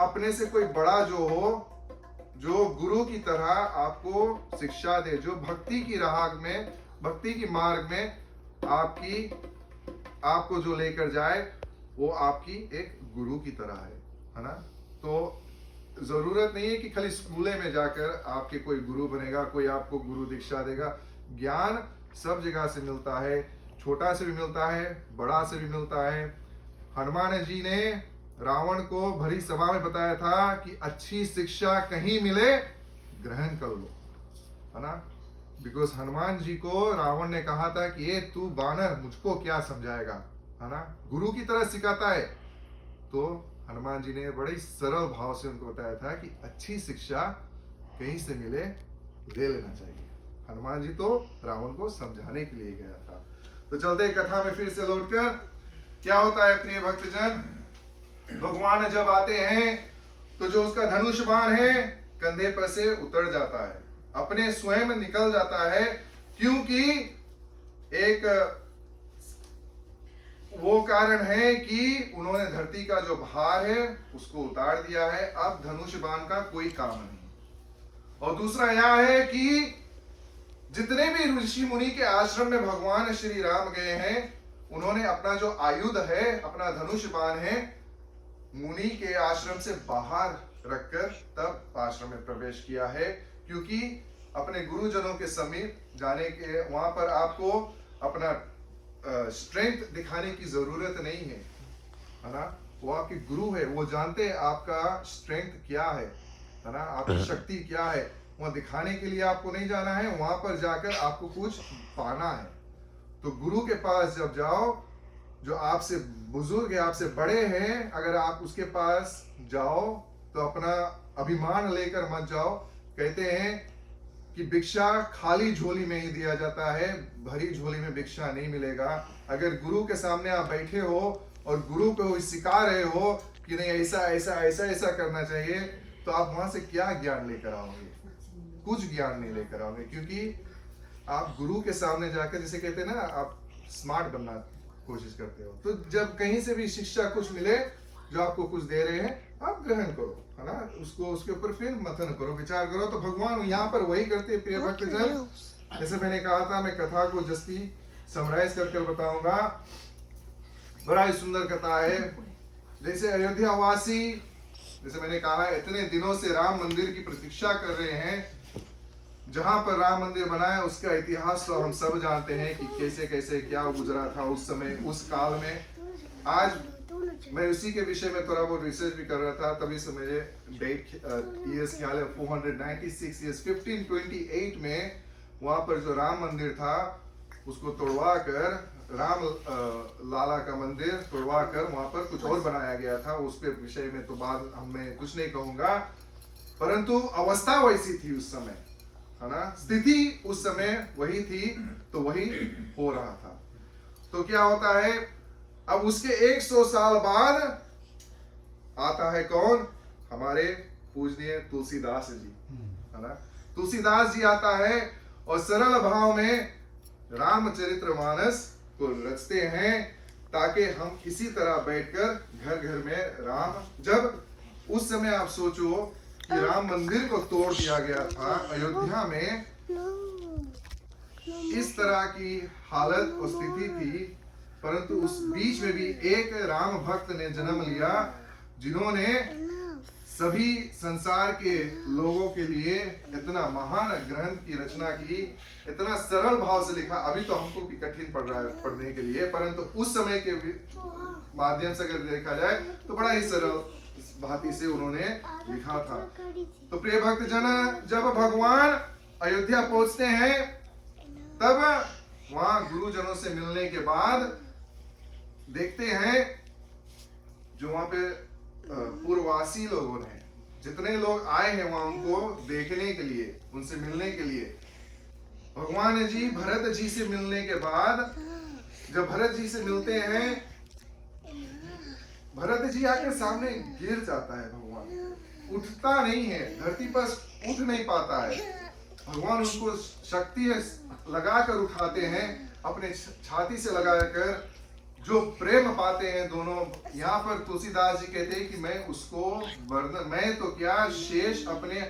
अपने से कोई बड़ा जो हो, जो गुरु की तरह आपको शिक्षा दे, जो भक्ति की राह में, भक्ति की मार्ग में आपको जो लेकर जाए, वो आपकी एक गुरु की तरह है ना। तो जरूरत नहीं है कि खाली स्कूले में जाकर आपके कोई गुरु बनेगा, कोई आपको गुरु दीक्षा देगा। ज्ञान सब जगह से मिलता है, छोटा से भी मिलता है, बड़ा से भी मिलता है। हनुमान जी ने रावण को भरी सभा में बताया था कि अच्छी शिक्षा कहीं मिले ग्रहण कर लो, है ना। बिकॉज हनुमान जी को रावण ने कहा था कि ये तू बानर मुझको क्या समझाएगा, है ना, गुरु की तरह सिखाता है। तो हनुमान जी ने बड़े सरल भाव से उनको बताया था कि अच्छी शिक्षा कहीं से मिले ले लेना चाहिए। हनुमान जी तो रावण को समझाने के लिए गया था। तो चलते कथा में फिर से लौटकर, क्या होता है प्रिय भक्तजन, भगवान जब आते हैं तो जो उसका धनुष बाण है कंधे पर से उतर जाता है, अपने स्वयं निकल जाता है, क्योंकि एक वो कारण है कि उन्होंने धरती का जो भार है उसको उतार दिया है। अब धनुष बाण का कोई काम नहीं। और दूसरा यह है कि जितने भी ऋषि मुनि के आश्रम में भगवान श्री राम गए हैं, उन्होंने अपना जो आयुध है, अपना धनुष बाण है, मुनि के आश्रम से बाहर रखकर तब आश्रम में प्रवेश किया है। क्योंकि अपने गुरुजनों के समीप जाने के, वहां पर आपको अपना स्ट्रेंथ दिखाने की जरूरत नहीं है ना। वो आपके गुरु है, वो जानते हैं आपका स्ट्रेंथ क्या है ना, आपकी शक्ति क्या है। वहां दिखाने के लिए आपको नहीं जाना है, वहां पर जाकर आपको कुछ पाना है। तो गुरु के पास जब जाओ, जो आपसे बुजुर्ग है, आपसे बड़े हैं, अगर आप उसके पास जाओ तो अपना अभिमान लेकर मत जाओ। कहते हैं कि भिक्षा खाली झोली में ही दिया जाता है, भरी झोली में भिक्षा नहीं मिलेगा। अगर गुरु के सामने आप बैठे हो और गुरु को सिखा रहे हो कि नहीं ऐसा ऐसा ऐसा ऐसा करना चाहिए, तो आप वहां से क्या ज्ञान लेकर आओगे? कुछ ज्ञान नहीं लेकर आओगे। क्योंकि आप गुरु के सामने जाकर, जैसे कहते हैं ना, आप स्मार्ट बनना कोशिश करते हो, तो जब कहीं से भी शिक्षा कुछ मिले, जो आपको कुछ दे रहे हैं, आप ग्रहण करो, है ना, उसको उसके ऊपर फिर मंथन करो, विचार करो। तो भगवान यहाँ पर वही करते हैं प्रिय भक्तजन। जैसे मैंने कहा था, मैं कथा को जस्टी समराइज करके बताऊंगा। बड़ा ही सुंदर कथा है। जैसे अयोध्या वासी, जैसे मैंने कहा, इतने दिनों से राम मंदिर की प्रतीक्षा कर रहे हैं। जहां पर राम मंदिर बना है उसका इतिहास तो हम सब जानते हैं कि कैसे कैसे क्या गुजरा था उस समय, उस काल में। आज मैं उसी के विषय में थोड़ा बहुत रिसर्च भी कर रहा था, तभी से मेरे डेट ईयर्स ख्याल है 496 ईयर्स 1528 में वहां पर जो राम मंदिर था उसको तोड़वा कर, राम लाला का मंदिर तोड़वा कर वहां पर कुछ और बनाया गया था। उसके विषय में तो बाद मैं कुछ नहीं कहूंगा, परंतु अवस्था वैसी थी उस समय, है ना, स्थिति उस समय वही थी, तो वही हो रहा था। तो क्या होता है, अब उसके 100 साल बाद आता है कौन? हमारे पूजनीय तुलसीदास जी, है ना। तुलसीदास जी आता है और सरल भाव में रामचरितमानस को रचते हैं, ताकि हम इसी तरह बैठकर घर घर में राम, जब उस समय आप सोचो कि राम मंदिर को तोड़ दिया गया था अयोध्या में, इस तरह की हालत और स्थिति थी, परंतु उस बीच में भी एक राम भक्त ने जन्म लिया, जिन्होंने सभी संसार के लोगों के लिए इतना महान ग्रंथ की रचना की, इतना सरल भाव से लिखा। अभी तो हमको भी कठिन पड़ रहा है पढ़ने के लिए, परंतु उस समय के माध्यम से अगर देखा जाए तो बड़ा ही सरल भांति से उन्होंने लिखा था। तो प्रिय भक्त जन, जब भगवान अयोध्या पहुंचते हैं, तब वहां गुरुजनों से मिलने के बाद देखते हैं जो वहां पे पूर्ववासी लोगों ने, जितने लोग आए हैं वहां उनको देखने के लिए, उनसे मिलने के लिए, भगवान जी भरत जी से मिलने के बाद, जब भरत जी से मिलते हैं, भरत जी आके सामने गिर जाता है। भगवान उठता नहीं है, धरती पर उठ नहीं पाता है। भगवान उसको शक्ति लगाकर उठाते हैं, अपने छाती से लगाकर जो प्रेम पाते हैं दोनों, यहाँ पर तुलसीदास जी कहते हैं कि मैं उसको वर्णन, मैं तो क्या शेष अपने